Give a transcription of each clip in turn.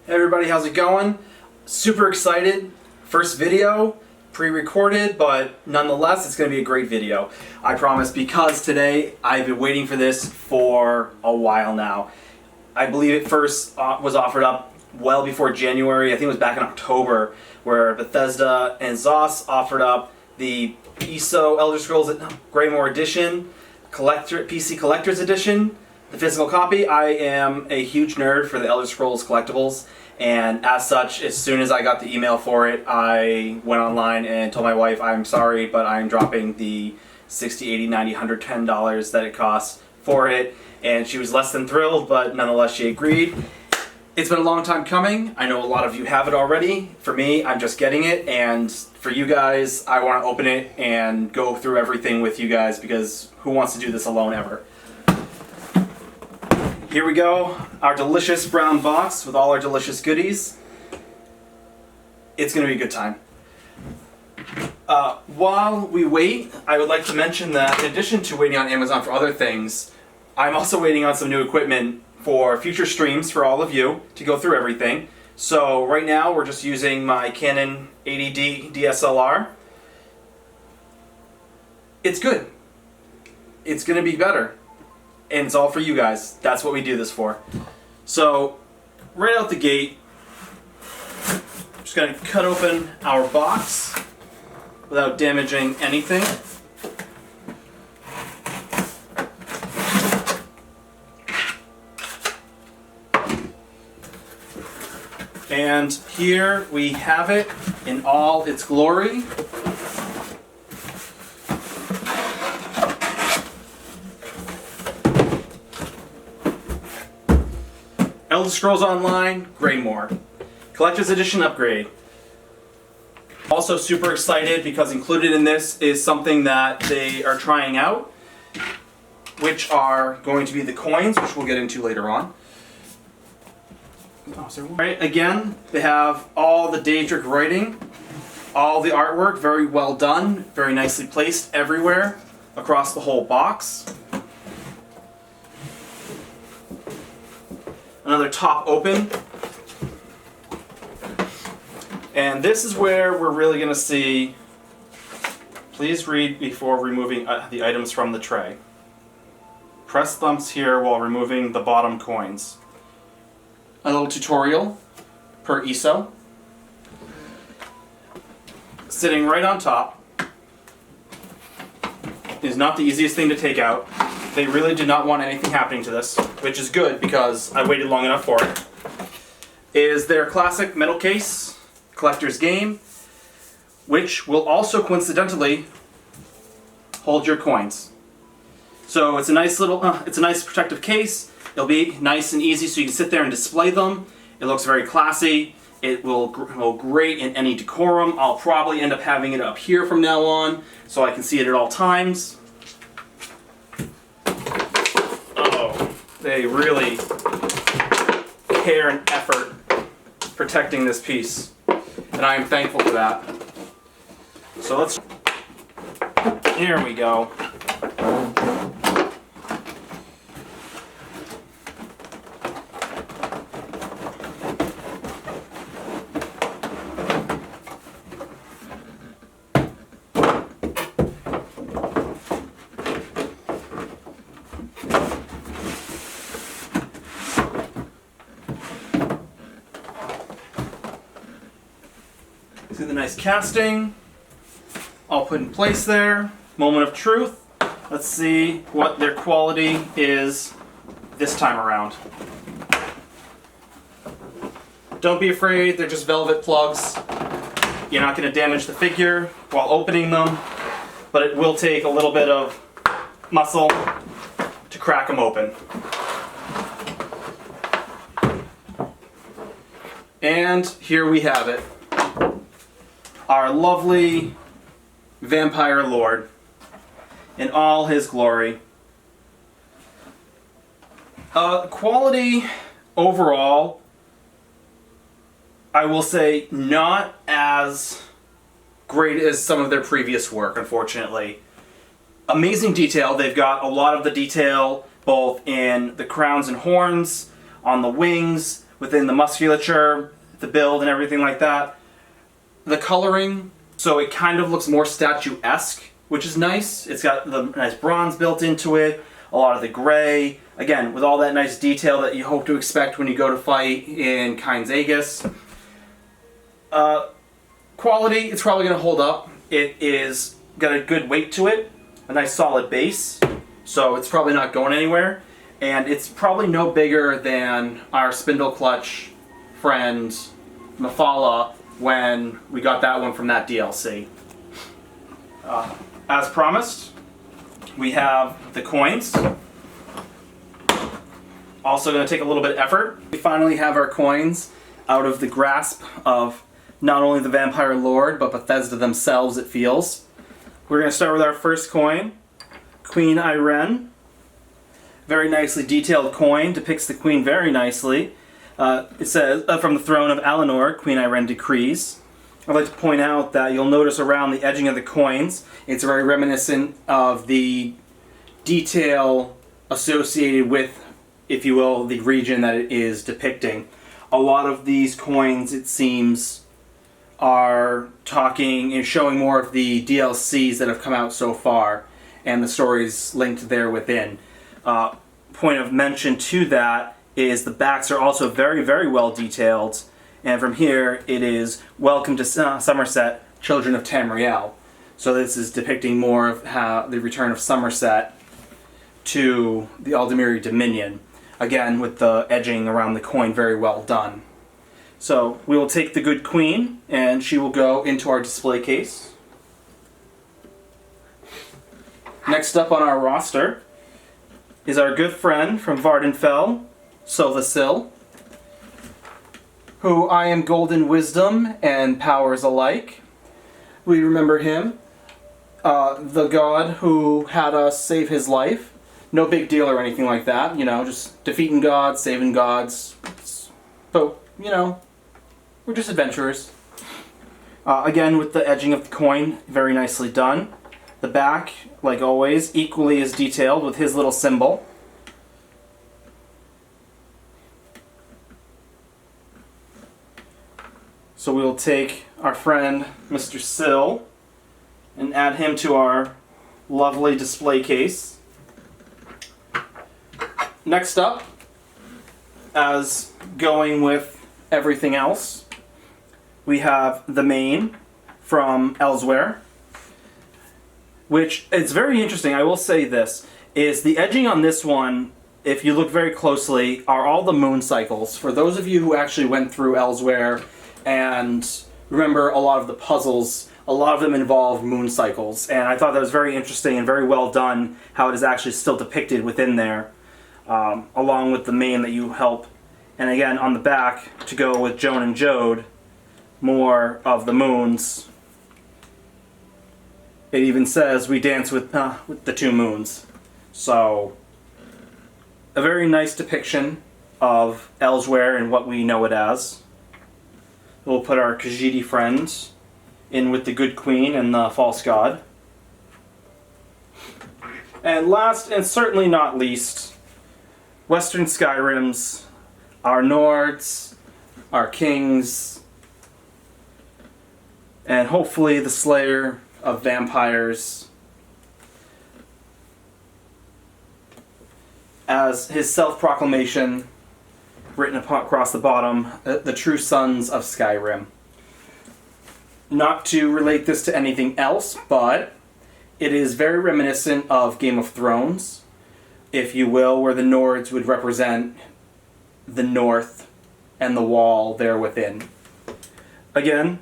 Hey everybody, how's it going? Super excited. First video, pre-recorded, but nonetheless it's going to be a great video. I promise, because today I've been waiting for this for a while now. I believe it first was offered up well before January. I think it was back in October, where Bethesda and ZOS offered up the ESO Elder Scrolls Greymoor Edition, PC Collector's Edition, the physical copy. I am a huge nerd for the Elder Scrolls collectibles, and as such, as soon as I got the email for it, I went online and told my wife, I'm sorry, but I'm dropping the $60, $80, $90, $110 that it costs for it, and she was less than thrilled, but nonetheless she agreed. It's been a long time coming. I know a lot of you have it already. For me, I'm just getting it, and for you guys, I want to open it and go through everything with you guys, because who wants to do this alone ever? Here we go, our delicious brown box with all our delicious goodies. It's going to be a good time. While we wait, I would like to mention that in addition to waiting on Amazon for other things, I'm also waiting on some new equipment for future streams for all of you to go through everything. So right now we're just using my Canon 80D DSLR. It's good. It's going to be better. And it's all for you guys. That's what we do this for. So, right out the gate, I'm just going to cut open our box without damaging anything. And here we have it in all its glory. Elder Scrolls Online, Greymoor. Collector's Edition upgrade. Also super excited because included in this is something that they are trying out, which are going to be the coins, which we'll get into later on. Right, again, they have all the Daedric writing, all the artwork, very well done, very nicely placed everywhere across the whole box. Another top open. And this is where we're really going to see, please read before removing the items from the tray. Press thumbs here while removing the bottom coins. A little tutorial per ESO. Sitting right on top is not the easiest thing to take out. They really did not want anything happening to this, which is good because I waited long enough for it. Is their classic metal case, collector's game, which will also coincidentally hold your coins. So it's a nice little, it's a nice protective case. It'll be nice and easy so you can sit there and display them. It looks very classy. It will go great in any decorum. I'll probably end up having it up here from now on so I can see it at all times. They really care and effort protecting this piece, and I am thankful for that. So let's, here we go. See the nice casting, all put in place there. Moment of truth. Let's see what their quality is this time around. Don't be afraid, they're just velvet plugs. You're not going to damage the figure while opening them, but it will take a little bit of muscle to crack them open. And here we have it. Our lovely vampire lord in all his glory. Quality overall, I will say, not as great as some of their previous work, unfortunately. Amazing detail. They've got a lot of the detail both in the crowns and horns, on the wings, within the musculature, the build, and everything like that. The coloring, so it kind of looks more statuesque, which is nice. It's got the nice bronze built into it, a lot of the gray, again, with all that nice detail that you hope to expect when you go to fight in Kain's Aegis. Quality, it's probably going to hold up. It is got a good weight to it, a nice solid base, so it's probably not going anywhere. And it's probably no bigger than our spindle clutch friend Mafala when we got that one from that DLC. As promised, we have the coins. Also going to take a little bit of effort. We finally have our coins out of the grasp of not only the Vampire Lord, but Bethesda themselves, it feels. We're going to start with our first coin, Queen Irene. Very nicely detailed coin, depicts the queen very nicely. It says, from the throne of Alinor, Queen Irene decrees. I'd like to point out that you'll notice around the edging of the coins, it's very reminiscent of the detail associated with, if you will, the region that it is depicting. A lot of these coins, it seems, are talking and showing more of the DLCs that have come out so far, and the stories linked there within. Point of mention to that is the backs are also very, very well detailed, and from here it is Welcome to Somerset, Children of Tamriel. So this is depicting more of how the return of Somerset to the Aldemiri Dominion. Again, with the edging around the coin very well done. So we will take the good queen, and she will go into our display case. Next up on our roster is our good friend from Vardenfell, Silvasil, who I am golden wisdom and powers alike. We remember him, the god who had us save his life. No big deal or anything like that, you know, just defeating gods, saving gods. But, you know, we're just adventurers. Again, with the edging of the coin, very nicely done. The back, like always, equally as detailed with his little symbol. So we'll take our friend, Mr. Sill, and add him to our lovely display case. Next up, as going with everything else, we have the main from Elsewhere, which is very interesting. I will say this, is the edging on this one, if you look very closely, are all the moon cycles. For those of you who actually went through Elsewhere and remember a lot of the puzzles, a lot of them involve moon cycles, and I thought that was very interesting and very well done how it is actually still depicted within there, along with the main that you help. And again, on the back, to go with Joan and Jode, more of the moons. It even says we dance with the two moons. So, a very nice depiction of Elsewhere and what we know it as. We'll put our Khajiit friends in with the good queen and the false god. And last, and certainly not least, Western Skyrims, our Nords, our kings, and hopefully the slayer of vampires, as his self-proclamation written across the bottom, the true sons of Skyrim. Not to relate this to anything else, but it is very reminiscent of Game of Thrones, if you will, where the Nords would represent the north and the wall there within. Again,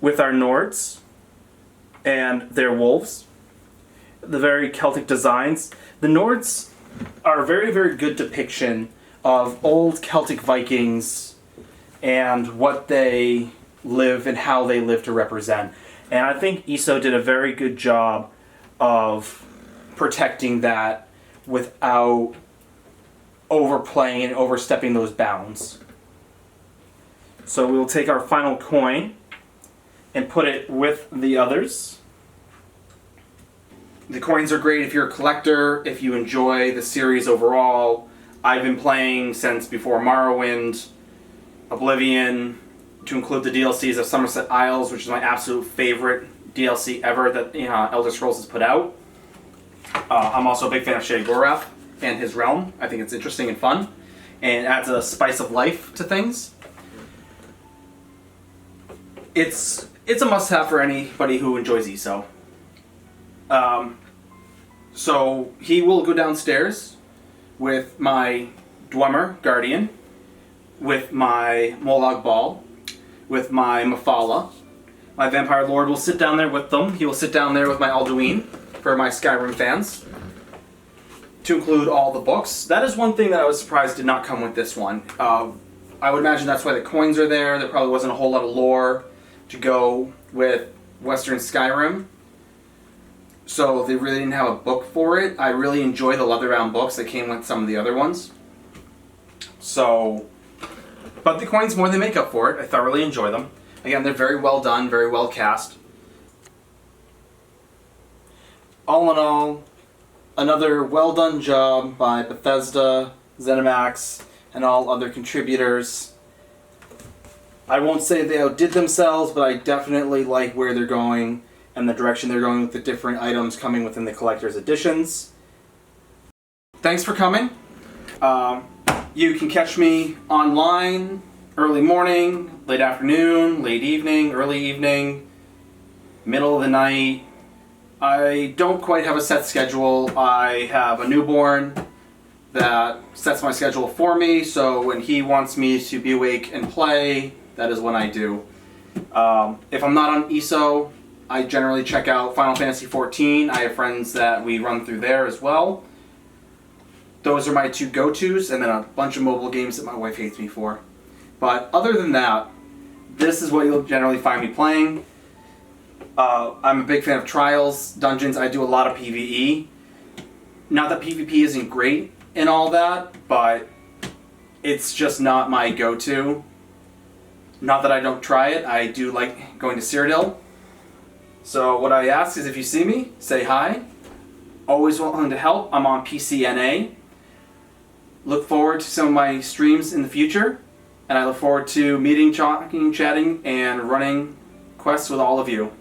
with our Nords and their wolves, the very Celtic designs, the Nords are a very, very good depiction of old Celtic Vikings and what they live and how they live to represent. And I think ESO did a very good job of protecting that without overplaying and overstepping those bounds. So we'll take our final coin and put it with the others. The coins are great if you're a collector, if you enjoy the series overall. I've been playing since before Morrowind, Oblivion, to include the DLCs of Somerset Isles, which is my absolute favorite DLC ever that Elder Scrolls has put out. I'm also a big fan of Sheogorath and his realm. I think it's interesting and fun, and adds a spice of life to things. It's a must-have for anybody who enjoys ESO. So he will go downstairs with my Dwemer Guardian, with my Molag Bal, with my Mephala. My Vampire Lord will sit down there with them. He will sit down there with my Alduin, for my Skyrim fans, to include all the books. That is one thing that I was surprised did not come with this one. I would imagine that's why the coins are there. There probably wasn't a whole lot of lore to go with Western Skyrim, so they really didn't have a book for it. I really enjoy the leather-bound books that came with some of the other ones. So, but the coins more than make up for it. I thoroughly enjoy them. Again, they're very well done, very well cast. All in all, another well done job by Bethesda, ZeniMax, and all other contributors. I won't say they outdid themselves, but I definitely like where they're going and the direction they're going with the different items coming within the collector's editions. Thanks for coming. You can catch me online early morning, late afternoon, late evening, early evening, middle of the night. I don't quite have a set schedule. I have a newborn that sets my schedule for me, so when he wants me to be awake and play, that is when I do. If I'm not on ESO, I generally check out Final Fantasy XIV. I have friends that we run through there as well. Those are my two go-tos, and then a bunch of mobile games that my wife hates me for. But other than that, this is what you'll generally find me playing. I'm a big fan of Trials, Dungeons. I do a lot of PvE. Not that PvP isn't great and all that, but it's just not my go-to. Not that I don't try it. I do like going to Cyrodiil. So what I ask is if you see me, say hi. Always willing to help. I'm on PCNA. Look forward to some of my streams in the future. And I look forward to meeting, chatting, and running quests with all of you.